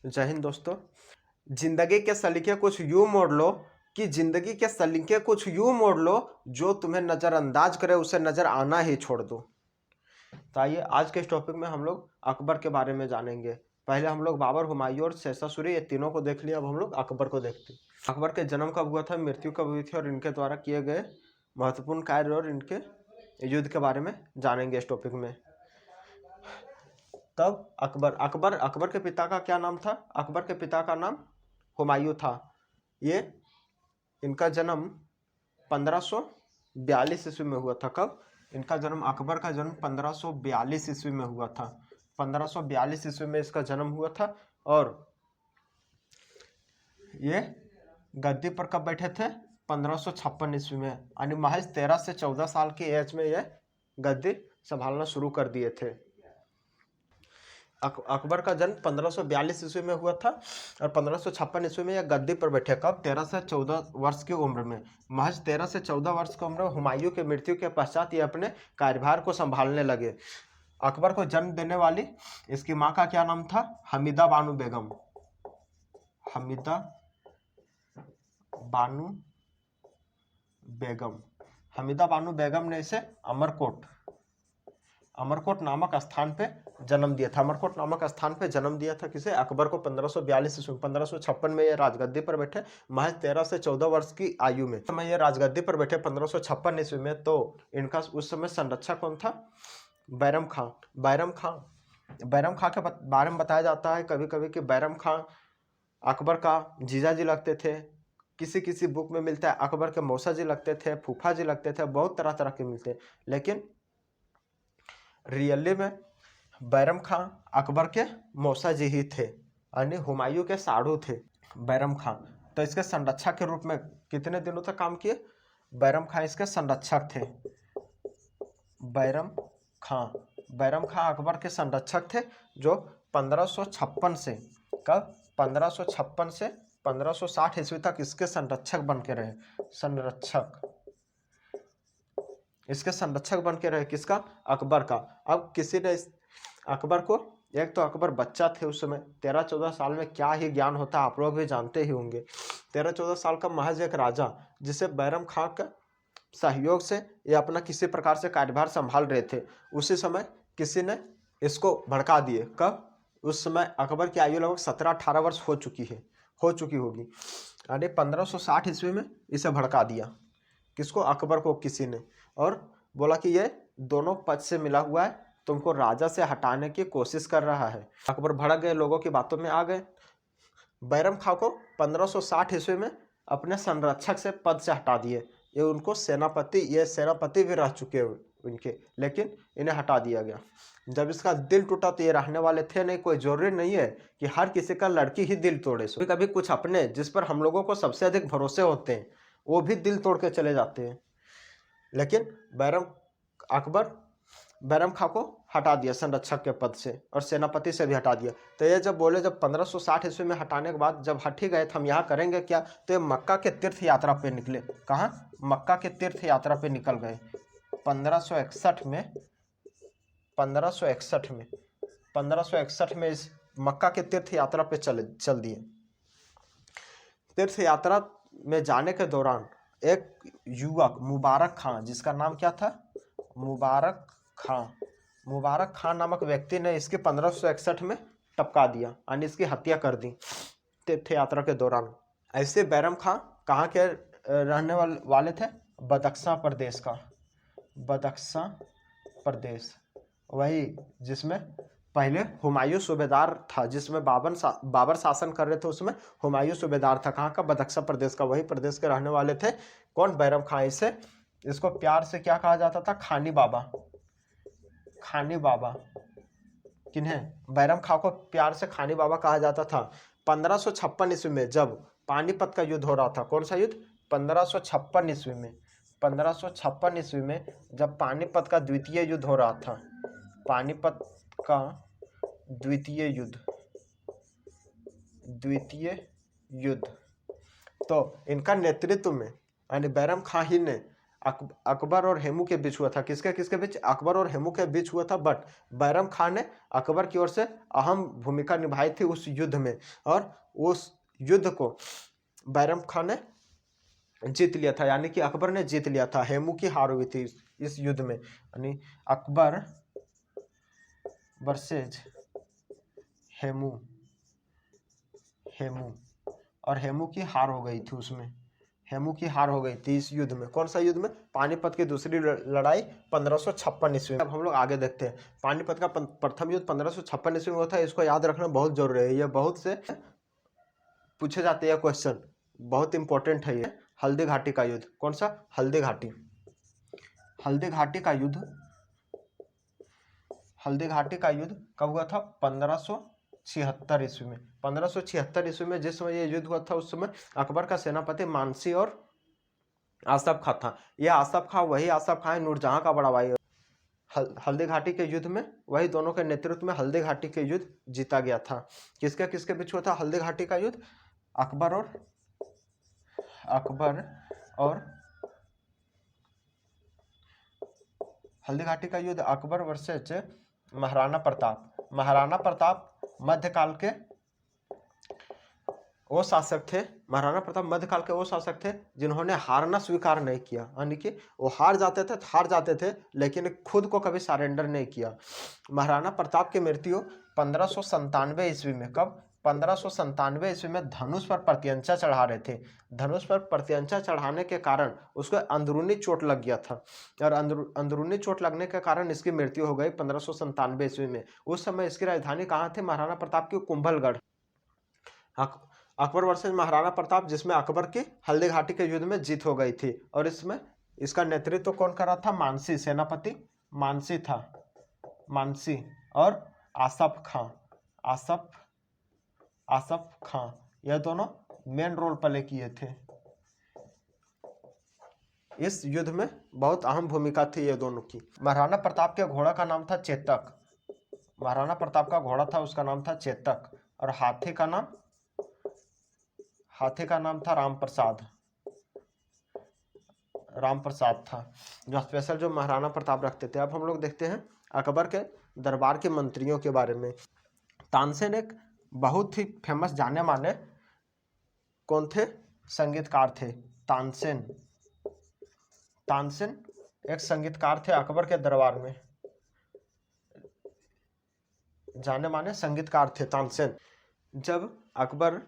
जय हिंद दोस्तों। जिंदगी के सलीके कुछ यूं मोड़ लो कि जिंदगी के सलीके कुछ यूं मोड़ लो, जो तुम्हें नज़रअंदाज करे उसे नज़र आना ही छोड़ दो। तो आइए आज के इस टॉपिक में हम लोग अकबर के बारे में जानेंगे। पहले हम लोग बाबर, हुमायूं और शेरशाह सूरी ये तीनों को देख लिया, अब हम लोग अकबर को देखते हैं। अकबर के जन्म कब हुआ था, मृत्यु कब हुई थी और इनके द्वारा किए गए महत्वपूर्ण कार्य और इनके युद्ध के बारे में जानेंगे इस टॉपिक में। तब अकबर के पिता का क्या नाम था? अकबर के पिता का नाम हुमायूं था। ये इनका जन्म 1542 ईस्वी में हुआ था। कब? इनका जन्म, अकबर का जन्म 1542 ईस्वी में हुआ था। 1542 ईस्वी में इसका जन्म हुआ था और ये गद्दी पर कब बैठे थे? 1556 ईस्वी में, यानी महज 13 से 14 साल की एज में ये गद्दी संभालना शुरू कर दिए थे। अकबर का जन्म 1542 ईस्वी में हुआ था और 1556 ईस्वी में यह गद्दी पर बैठे। कब? 13 से 14 वर्ष की उम्र में। महज 13 से 14 वर्ष की उम्र में हुमायूं के मृत्यु के पश्चात ये अपने कार्यभार को संभालने लगे। अकबर को जन्म देने वाली इसकी माँ का क्या नाम था? हमीदा बानो बेगम। हमीदा बानो बेगम। हमीदा बानो बेगम ने इसे अमरकोट नामक स्थान पे जन्म दिया था। अमरकोट नामक स्थान पे जन्म दिया था किसे? अकबर को 1542 ईस्वी में। 1556 में ये राजगद्दी पर बैठे, महज 13 से 14 वर्ष की आयु में ये राजगद्दी पर बैठे 1556 ईस्वी में। तो इनका उस समय संरक्षक कौन था? बैरम खां। बैरम खां के बारे में बताया जाता है कभी कभी कि बैरम खां अकबर का जीजा जी लगते थे। किसी किसी बुक में मिलता है अकबर के मौसा जी लगते थे, फूफा जी लगते थे, बहुत तरह तरह के मिलते हैं। लेकिन रियली में बैरम खां अकबर के मौसा जी ही थे, यानी हुमायूं के साढ़ू थे बैरम खां। तो इसके संरक्षक के रूप में कितने दिनों तक काम किए? बैरम खां इसके संरक्षक थे। बैरम खां अकबर के संरक्षक थे, जो 1556 से, कब? 1556 से 1560 ईस्वी तक इसके संरक्षक बन के रहे। इसके संरक्षक बन के रहे। किसका? अकबर का। अब किसी ने अकबर को, एक तो अकबर बच्चा थे उस समय, 13-14 साल में क्या ही ज्ञान होता है आप लोग भी जानते ही होंगे। 13-14 साल का महज एक राजा, जिसे बैरम खां का सहयोग से ये अपना किसी प्रकार से कार्यभार संभाल रहे थे, उसी समय किसी ने इसको भड़का दिए। कब? उस समय अकबर की आयु लगभग 17-18 वर्ष हो चुकी होगी, यानी 1560 ईस्वी में इसे भड़का दिया। किसको? अकबर को किसी ने, और बोला कि ये दोनों पद से मिला हुआ है, तुमको राजा से हटाने की कोशिश कर रहा है। अकबर भड़क गए, लोगों की बातों में आ गए। बैरम खां को 1560 ईस्वी में अपने संरक्षक से पद से हटा दिए। ये उनको सेनापति भी रह चुके उनके, लेकिन इन्हें हटा दिया गया। जब इसका दिल टूटा तो ये रहने वाले थे नहीं। कोई जरूरी नहीं है कि हर किसी का लड़की ही दिल तोड़े। कभी कुछ अपने जिस पर हम लोगों को सबसे अधिक भरोसे होते हैं वो भी दिल तोड़ के चले जाते हैं। लेकिन अकबर बैरम खां को हटा दिया संरक्षक के पद से और सेनापति से भी हटा दिया। तो ये जब बोले, जब 1560 ईस्वी में हटाने के बाद जब हट ही गए तो हम यहाँ करेंगे क्या, तो ये मक्का के तीर्थ यात्रा पे निकले। कहाँ? मक्का के तीर्थ यात्रा पे निकल गए 1561 में इस मक्का के तीर्थ यात्रा पे चल दिए। तीर्थ यात्रा में जाने के दौरान एक युवक मुबारक खां, जिसका नाम क्या था? मुबारक खां नामक व्यक्ति ने इसके 1561 में टपका दिया, यानी इसकी हत्या कर दी तीर्थ यात्रा के दौरान। ऐसे बैरम खां कहाँ के रहने वाले थे? बदख्शां प्रदेश का। बदख्शां प्रदेश, वही जिसमें पहले हुमायूं सूबेदार था, जिसमें बाबर शासन कर रहे थे, उसमें हुमायूं सूबेदार था। कहाँ का? बदख्शां प्रदेश का। वही प्रदेश के रहने वाले थे। कौन? बैरम खां। इसको प्यार से क्या कहा जाता था? खानी बाबा। किन्हें? बैरम खां को प्यार से खानी बाबा कहा जाता था। 1556 ईस्वी में जब पानीपत का युद्ध हो रहा था। कौन सा युद्ध? 1556 ईस्वी में। 1556 ईस्वी में जब पानीपत का द्वितीय युद्ध हो रहा था, पानीपत का द्वितीय युद्ध, तो इनका नेतृत्व में, यानी बैरम खां ही ने अकबर और हेमू के बीच हुआ था। किसके किसके बीच? अकबर और हेमू के बीच हुआ था। बट बैरम खान ने अकबर की ओर से अहम भूमिका निभाई थी उस युद्ध में, और उस युद्ध को बैरम खान ने जीत लिया था, यानी कि अकबर ने जीत लिया था। हेमू की हार हुई थी इस युद्ध में, यानी अकबर वर्सेज हेमू, हेमू, और हेमू की हार हो गई थी उसमें। हेमू की हार हो गई थी इस युद्ध में। कौन सा युद्ध में? पानीपत की दूसरी लड़ाई 1556 ईस्वी में। अब हम लोग आगे देखते हैं। पानीपत का प्रथम युद्ध 1556 ईस्वी में हुआ था। इसको याद रखना बहुत जरूरी है, ये बहुत से पूछे जाते हैं क्वेश्चन, बहुत इंपॉर्टेंट है ये। हल्दी घाटी का युद्ध, कौन सा? हल्दी घाटी। हल्दी घाटी का युद्ध, हल्दी घाटी का युद्ध कब हुआ था? 1576 ईस्वी में। 1576 ईस्वी में जिस समय ये युद्ध हुआ था, उस समय अकबर का सेनापति मानसी और आसफ खां था। यह आसफ खां वही आसफ खां है नूरजहां का बड़ा भाई। हल्दी घाटी के युद्ध में वही दोनों के नेतृत्व में हल्दी घाटी के युद्ध जीता गया था। किसके किसके बीच हुआ था हल्दी घाटी का युद्ध? अकबर और हल्दी घाटी का युद्ध अकबर वर्सेस महाराणा प्रताप। महाराणा प्रताप मध्यकाल के वो शासक थे, महाराणा प्रताप मध्यकाल के वो शासक थे जिन्होंने हारना स्वीकार नहीं किया, यानी कि वो हार जाते थे लेकिन खुद को कभी सरेंडर नहीं किया। महाराणा प्रताप की मृत्यु 1597 ईस्वी में। कब? 1597 ईस्वी में धनुष पर प्रत्यंचा चढ़ा रहे थे। धनुष पर प्रत्यंचा चढ़ाने के कारण उसको अंदरूनी चोट लग गया था, और अंदरूनी चोट लगने के कारण इसकी मृत्यु हो गई 1597 ईस्वी में। उस समय इसकी राजधानी कहाँ थी महाराणा प्रताप की? कुंभलगढ़। अकबर वर्सेस महाराणा प्रताप, जिसमें अकबर की हल्दी घाटी के युद्ध में जीत हो गई थी, और इसमें इसका नेतृत्व तो कौन कर रहा था? मानसी, सेनापति मानसी था। मानसी और आसफ खां, आसफ खां, यह दोनों मेन रोल प्ले किए थे इस युद्ध में। बहुत अहम भूमिका थी ये दोनों की। महाराणा प्रताप के घोड़ा का नाम था चेतक। महाराणा प्रताप का घोड़ा था, उसका नाम था चेतक, और हाथी का नाम था राम प्रसाद था, जो स्पेशल जो महाराणा प्रताप रखते थे। अब हम लोग देखते हैं अकबर के दरबार के मंत्रियों के बारे में। तानसेन एक बहुत ही फेमस जाने माने कौन थे? संगीतकार थे। तानसेन एक संगीतकार थे अकबर के दरबार में, जाने माने संगीतकार थे तानसेन। जब अकबर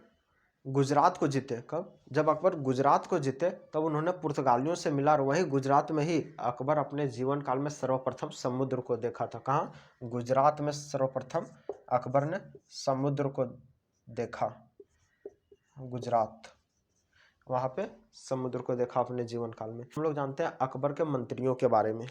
गुजरात को जीते, कब? जब अकबर गुजरात को जीते तब उन्होंने पुर्तगालियों से मिला, और वही गुजरात में ही अकबर अपने जीवन काल में सर्वप्रथम समुद्र को देखा था। कहाँ? गुजरात में सर्वप्रथम अकबर ने समुद्र को देखा। गुजरात, वहां पे समुद्र को देखा अपने जीवन काल में। हम लोग जानते हैं अकबर के मंत्रियों के बारे में।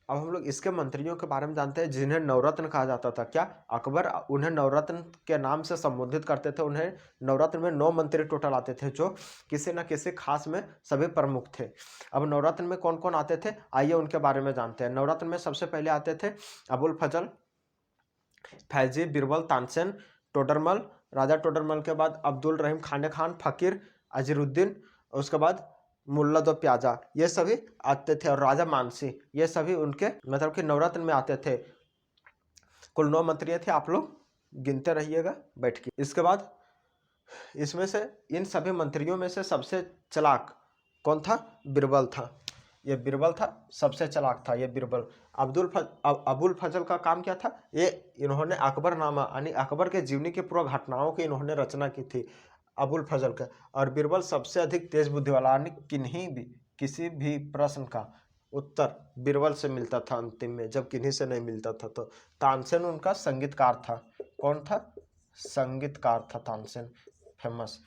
अब हम लोग इसके मंत्रियों के बारे में जानते हैं जिन्हें नवरत्न कहा जाता था। क्या? अकबर उन्हें नवरत्न के नाम से संबोधित करते थे। उन्हें नवरत्न में 9 मंत्री टोटल आते थे, जो किसी न किसी खास में सभी प्रमुख थे। अब नवरत्न में कौन कौन आते थे, आइए उनके बारे में जानते हैं। नवरत्न में सबसे पहले आते थे अबुल फजल, फैजी, बीरबल, तानसेन, टोडरमल। राजा टोडरमल के बाद अब्दुल रहीम खाने खान, फकीर अजीरुद्दीन, उसके बाद मुल्ला दो प्याजा, ये सभी आते थे, और राजा मानसी, ये सभी उनके मतलब कि नवरत्न में आते थे। कुल 9 मंत्री थे, आप लोग गिनते रहिएगा बैठ के। इसके बाद इसमें से इन सभी मंत्रियों में से सबसे चालाक कौन था? बीरबल था। ये बीरबल था, सबसे चालाक था ये बीरबल। अबुल फजल का काम क्या था? ये इन्होंने अकबरनामा यानी अकबर के जीवनी के पूर्व घटनाओं की इन्होंने रचना की थी, अबुल फजल का। और बीरबल सबसे अधिक तेज बुद्धि वाला, यानी किसी भी प्रश्न का उत्तर बीरबल से मिलता था अंतिम में, जब किन्हीं से नहीं मिलता था। तो तानसेन उनका संगीतकार था। कौन था? संगीतकार था तानसेन, फेमस।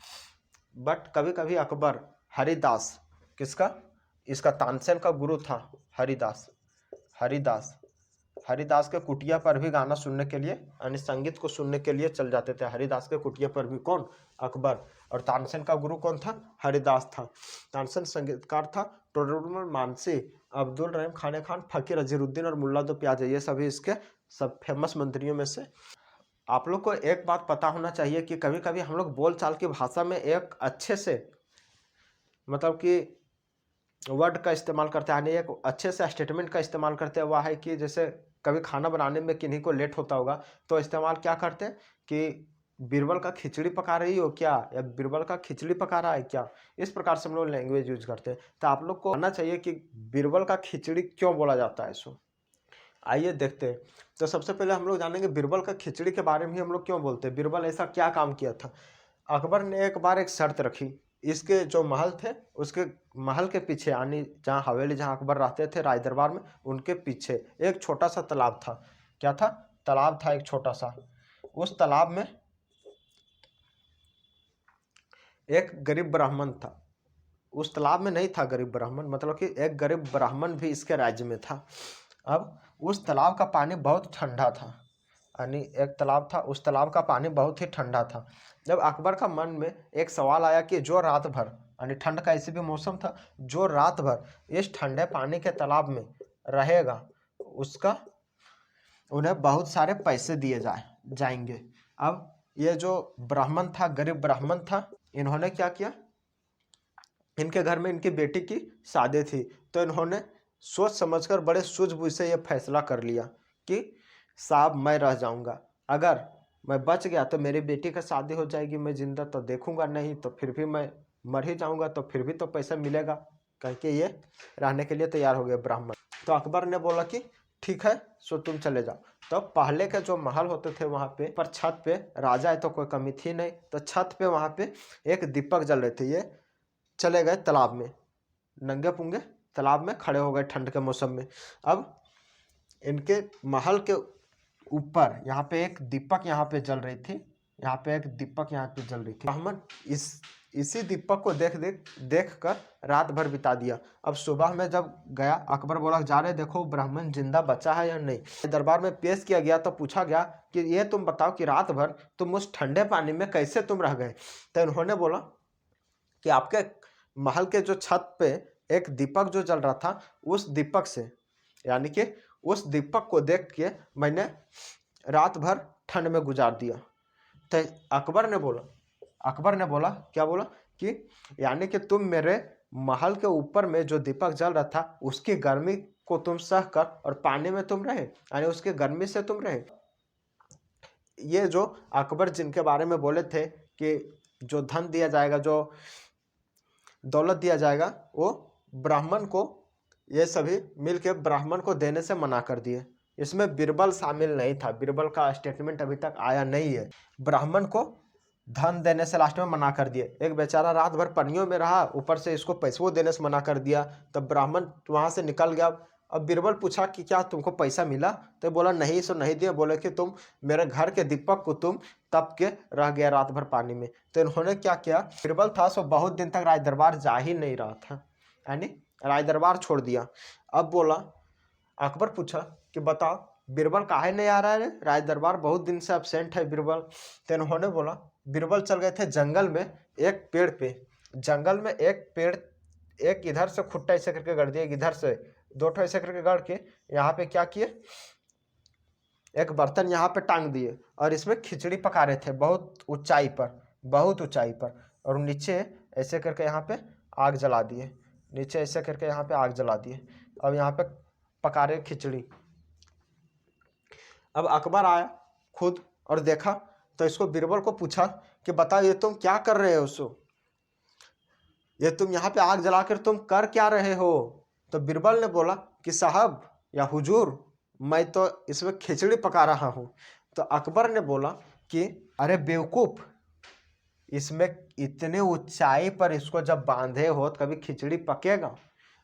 बट कभी कभी अकबर हरिदास, किसका? इसका तानसेन का गुरु था हरिदास के कुटिया पर भी गाना सुनने के लिए यानी संगीत को सुनने के लिए चल जाते थे। हरिदास के कुटिया पर भी कौन? अकबर। और तानसेन का गुरु कौन था? हरिदास था। तानसेन संगीतकार था। टोडरमल, मानसी, अब्दुल रहीम खाने खान, फकीर अजीरुद्दीन और मुल्ला दो प्याजा, ये सभी इसके सब फेमस मंत्रियों में से। आप लोग को एक बात पता होना चाहिए कि कभी कभी हम लोग बोलचाल की भाषा में एक अच्छे से मतलब कि वर्ड का इस्तेमाल करते हैं, यानी एक अच्छे से स्टेटमेंट का इस्तेमाल करते हैं। वह है कि जैसे कभी खाना बनाने में किन्हीं को लेट होता होगा तो इस्तेमाल क्या करते हैं कि बीरबल का खिचड़ी पका रही हो क्या, या बीरबल का खिचड़ी पका रहा है क्या। इस प्रकार से हम लोग लैंग्वेज यूज करते हैं। तो आप लोग को आना चाहिए कि बीरबल का खिचड़ी क्यों बोला जाता है इसको। आइए देखते हैं। तो सबसे पहले हम लोग जानेंगे बीरबल का खिचड़ी के बारे में ही हम लोग क्यों बोलते हैं। बीरबल ऐसा क्या काम किया था। अकबर ने एक बार एक शर्त रखी। इसके जो महल थे उसके महल के पीछे, यानी जहाँ हवेली जहाँ अकबर रहते थे राज दरबार में, उनके पीछे एक छोटा सा तालाब था। क्या था, तालाब था एक छोटा सा। उस तालाब में एक गरीब ब्राह्मण था। उस तालाब में नहीं था गरीब ब्राह्मण, मतलब कि एक गरीब ब्राह्मण भी इसके राज्य में था। अब उस तालाब का पानी बहुत ठंडा था, यानी एक तालाब था, उस तालाब का पानी बहुत ही ठंडा था। जब अकबर का मन में एक सवाल आया कि जो रात भर, यानी ठंड का ऐसे भी मौसम था, जो रात भर इस ठंडे पानी के तालाब में रहेगा उसका उन्हें बहुत सारे पैसे दिए जाएंगे। अब ये जो ब्राह्मण था, गरीब ब्राह्मण था, इन्होंने क्या किया, इनके घर में इनकी बेटी की शादी थी। तो इन्होंने सोच समझकर बड़े सूझबूझ से यह फैसला कर लिया कि साहब मैं रह जाऊंगा, अगर मैं बच गया तो मेरी बेटी का शादी हो जाएगी, मैं जिंदा तो देखूंगा नहीं, तो फिर भी मैं मर ही जाऊंगा तो फिर भी तो पैसा मिलेगा। कह के ये रहने के लिए तैयार हो गए ब्राह्मण। तो अकबर ने बोला कि ठीक है, सो तुम चले जाओ। तो पहले के जो महल होते थे वहां पे पर छत पे, राजा है तो कोई कमी थी नहीं, तो छत पे वहां पे एक दीपक जल रहे थे। ये चले गए तालाब में, नंगे पुंगे तालाब में खड़े हो गए ठंड के मौसम में। अब इनके महल के ऊपर यहाँ पे एक दीपक यहाँ पे जल रही थी, यहाँ पे एक दीपक यहाँ पे जल रही थी। ब्राह्मण इसी दीपक को देख कर रात भर बिता दिया। अब सुबह में जब गया, अकबर बोला जा रहे देखो ब्राह्मण जिंदा बचा है या नहीं। दरबार में पेश किया गया तो पूछा गया कि ये तुम बताओ कि रात भर तुम उस ठंडे पानी में कैसे तुम रह गए। तो इन्होंने बोला कि आपके महल के जो छत पे एक दीपक जो जल रहा था, उस दीपक से, यानी कि उस दीपक को देख के मैंने रात भर ठंड में गुजार दिया। तो अकबर ने बोला क्या बोला कि यानी कि तुम मेरे महल के ऊपर में जो दीपक जल रहा था उसकी गर्मी को तुम सह कर और पानी में तुम रहे, यानी उसकी गर्मी से तुम रहे। ये जो अकबर जिनके बारे में बोले थे कि जो धन दिया जाएगा, जो दौलत दिया जाएगा, वो ब्राह्मण को, ये सभी मिलके ब्राह्मण को देने से मना कर दिए। इसमें बीरबल शामिल नहीं था, बीरबल का स्टेटमेंट अभी तक आया नहीं है। ब्राह्मण को धन देने से लास्ट में मना कर दिए। एक बेचारा रात भर पनियों में रहा, ऊपर से इसको पैसों देने से मना कर दिया, तब ब्राह्मण वहां से निकल गया। अब बीरबल पूछा कि क्या तुमको पैसा मिला, तो बोला नहीं, सो नहीं दिया। बोले कि तुम मेरे घर के दीपक को तुम तप के रह गया रात भर पानी में। तो इन्होंने क्या किया, बीरबल था सो बहुत दिन तक राज दरबार जा ही नहीं रहा था, यानी राज दरबार छोड़ दिया। अब बोला, अकबर पूछा कि बताओ बीरबल काहे नहीं आ रहा है, राज दरबार बहुत दिन से अब्सेंट है बीरबल। तो इन्होंने बोला बीरबल चल गए थे जंगल में एक पेड़ पे। जंगल में एक पेड़, एक इधर से खुट्टा ऐसे करके गड़ दिया, इधर से दो ठो ऐसे करके गड़ के यहाँ पे क्या किए, एक बर्तन यहाँ पे टांग दिए और इसमें खिचड़ी पका रहे थे बहुत ऊंचाई पर, बहुत ऊंचाई पर। और नीचे ऐसे करके यहाँ पे आग जला दिए, नीचे ऐसे करके यहाँ पे आग जला दिए। अब यहाँ पे पका रहे खिचड़ी। अब अकबर आया खुद और देखा, तो इसको बीरबल को पूछा कि बताओ ये तुम क्या कर रहे हो, सो ये तुम यहाँ पे आग जलाकर तुम कर क्या रहे हो। तो बीरबल ने बोला कि साहब या हुजूर, मैं तो इसमें खिचड़ी पका रहा हूँ। तो अकबर ने बोला कि अरे बेवकूफ, इसमें इतने ऊंचाई पर इसको जब बांधे हो तो कभी खिचड़ी पकेगा।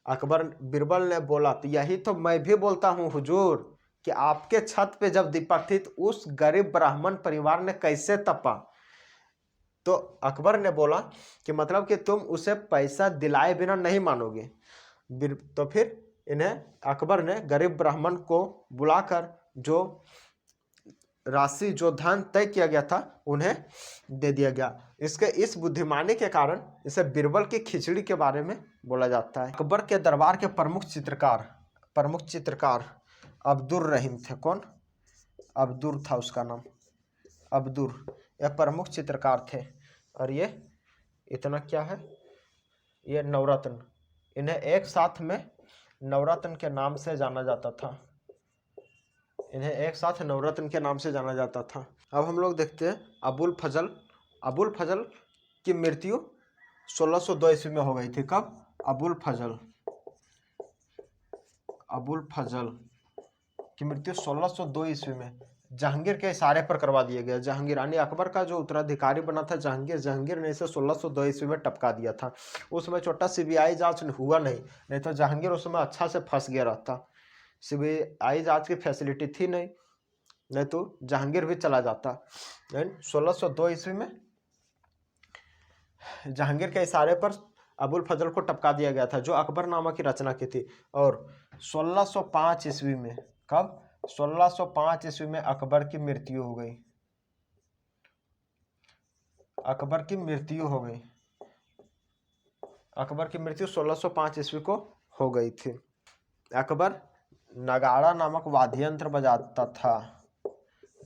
बीरबल ने बोला तो यही तो मैं भी बोलता हूँ हुजूर, कि आपके छत पे जब दीपक थी तो उस गरीब ब्राह्मण परिवार ने कैसे तपा। तो अकबर ने बोला कि मतलब कि तुम उसे पैसा दिलाए बिना नहीं मानोगे। तो फिर इन्हें अकबर ने गरीब ब्राह्मण को बुलाकर जो राशि, जो धन तय किया गया था उन्हें दे दिया गया। इसके इस बुद्धिमानी के कारण इसे बीरबल की खिचड़ी के बारे में बोला जाता है। अकबर के दरबार के प्रमुख चित्रकार अब्दुर रहीम थे। कौन, अब्दुर था उसका नाम, अब्दुर, यह प्रमुख चित्रकार थे। और ये इतना क्या है, ये नवरत्न, इन्हें एक साथ में नवरत्न के नाम से जाना जाता था। इन्हें एक साथ नवरत्न के नाम से जाना जाता था। अब हम लोग देखते हैं अबुल फजल। अबुल फजल की मृत्यु 1602 ईस्वी में हो गई थी। कब? अबुल फजल की मृत्यु 1602 ईस्वी में जहांगीर के इशारे पर करवा दिया गया। जहांगीर यानी अकबर का जो उत्तराधिकारी बना था जहांगीर ने इसे 1602 ईस्वी में टपका दिया था। उस समय छोटा सीबीआई जांच हुआ नहीं तो जहांगीर उस समय अच्छा से फंस गया रहता। सीबीआई जांच की फैसिलिटी थी नहीं तो जहांगीर भी चला जाता। 1602 ईस्वी में जहांगीर के इशारे पर अबुल फजल को टपका दिया गया था, जो अकबरनामा की रचना की थी। और 1605 ईस्वी में, कब? 1605 ईस्वी में अकबर की मृत्यु हो गई। अकबर की मृत्यु 1605 ईस्वी को हो गई थी। अकबर नगाड़ा नामक वाद्य यंत्र बजाता था।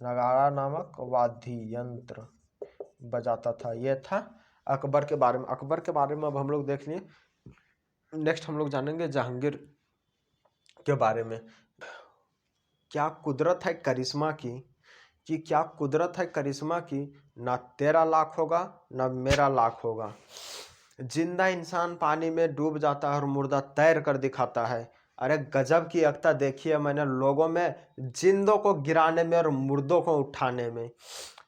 नगाड़ा नामक वाद्य यंत्र बजाता था। यह था अकबर के बारे में। अकबर के बारे में अब हम लोग देख लिए। नेक्स्ट हम लोग जानेंगे जहांगीर के बारे में। क्या कुदरत है करिश्मा की, क्या कुदरत है करिश्मा की, ना तेरा लाख होगा ना मेरा लाख होगा। जिंदा इंसान पानी में डूब जाता है और मुर्दा तैर कर दिखाता है। अरे गजब की एकता देखी है मैंने लोगों में, जिंदों को गिराने में और मुर्दों को उठाने में।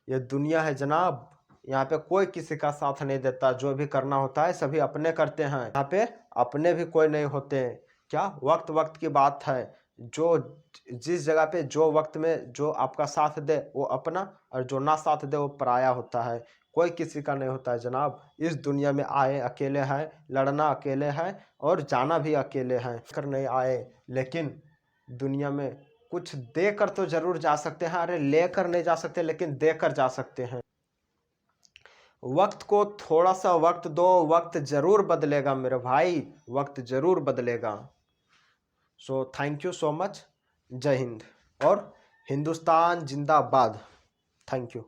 ये दुनिया है जनाब, यहाँ पे कोई किसी का साथ नहीं देता। जो भी करना होता है सभी अपने करते हैं। यहाँ पे अपने भी कोई नहीं होते। क्या वक्त वक्त की बात है। जो जिस जगह पे जो वक्त में जो आपका साथ दे वो अपना, और जो ना साथ दे वो पराया होता है। कोई किसी का नहीं होता है जनाब। इस दुनिया में आए अकेले हैं, लड़ना अकेले हैं और जाना भी अकेले हैं। कर नहीं आए, लेकिन दुनिया में कुछ देकर तो जरूर जा सकते हैं। अरे लेकर नहीं जा सकते, लेकिन देकर जा सकते हैं। वक्त को थोड़ा सा वक्त दो, वक्त जरूर बदलेगा मेरे भाई, वक्त जरूर बदलेगा। So thank you so much. जय हिंद और हिंदुस्तान जिंदाबाद। Thank you.